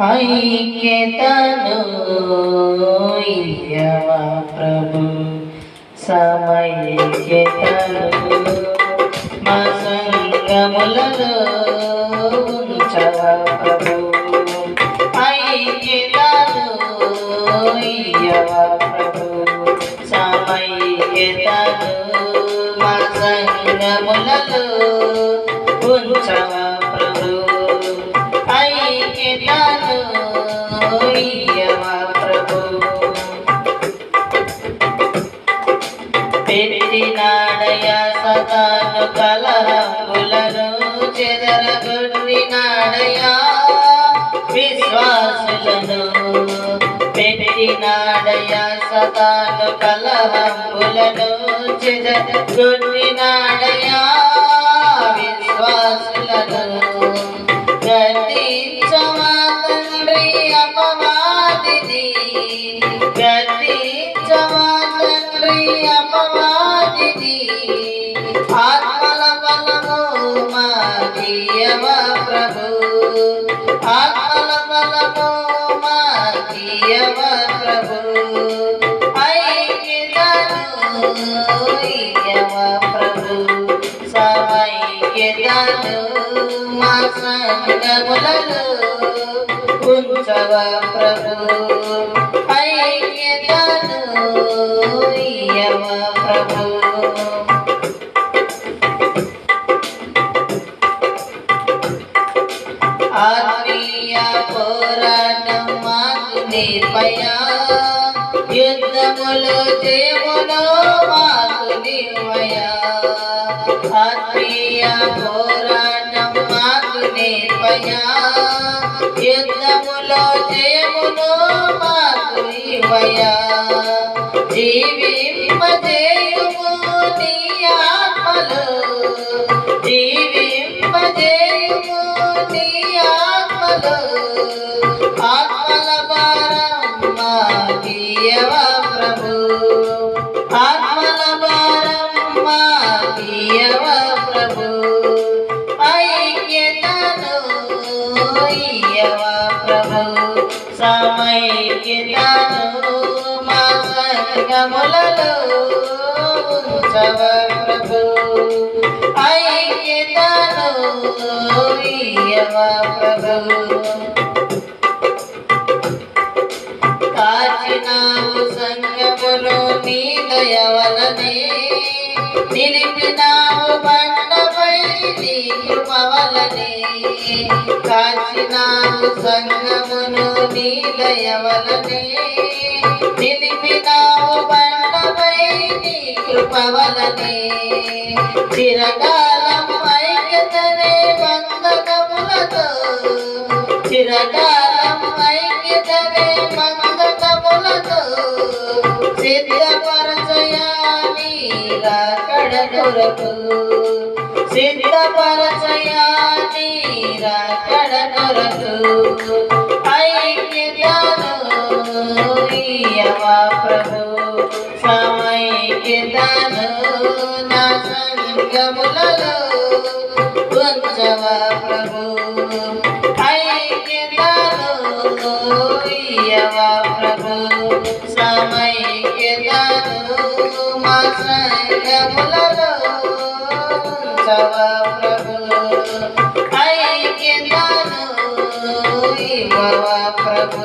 ఐక్యతను ఇయ్యవా ప్రభు, సమైక్యతను మా సంగములలో ఉంచవా ప్రభు. ఐక్యతను ఇయ్యవా ప్రభు, సమైక్యతను మా సంగములలో ఉంచవా ప్రభు. ఐక్యతను ఇయ్యవా ప్రభు. పెట్టినాడయా సతాను కలహములను చెదరగొట్టినాడయా విశ్వాసులను. పెట్టినాడయా సతాను కలహములను చెదరగొట్టినాడయా విశ్వాసులను. గద్దించవా తండ్రి అపవాదిని, గద్దించవా తండ్రి అపవాదిని. ఆత్మల బలము మాకియ్యవా ప్రభు, ఆత్మల బలము మాకియ్యవా ప్రభు. ఐక్యతను ఇయ్యవా ప్రభు, సమైక్యతను మా సంగములలో ఉంచవా ప్రభు. ఐక్యతను ఇయ్యవా ప్రభు. ఆత్మీయ పోరాటం మాకు నేర్పయా, యుద్ధములో జయములో మాకు నివ్వయా. ఆత్మీయ పోరాటం మాకు నేర్పయా, యుద్ధములో జయములో మాకు ఇవ్వయా. జీవింపజేయుము నీ ఆత్మలో, జీవింపజేయుము నీ ఆత్మలో. ఆత్మల భారం మాకియ్యవా ప్రభు, ఆత్మల భారం మాకియ్యవా ప్రభు. ఐక్యతను ఇయ్యవా ప్రభు, సమైక్యతను మా సంగములలో ఉంచవా ప్రభు. ఐక్యతను ఇయ్యవా ప్రభు. కాచినావు సంగమును నీ దయ వలనే, నిలిపినావు బండపై నీ కృప వలనే. కాచినావు సంగమును నీ దయ వలనే, నిలిపినావు బండపై నీ కృప వలనే. చిరకాలం ఐక్యతనే బంధకములతో, చిరకాలం ఐక్యతనే బంధకములతో. సిద్ధపరచయా నీ రాకడ కొరకు, సిద్ధపరచయా నీ రాకడ కొరకు. ఐక్యతను ఇయ్యవా ప్రభు, సమైక్యతను నా సంగములలో ఉంచవా ప్రభు. ఐక్యతను ఇయ్యవా ప్రభు, సమైక్యతను మా సంగములలో ఉంచవా ప్రభు. ఐక్యతను ఇవ్వవా ప్రభు.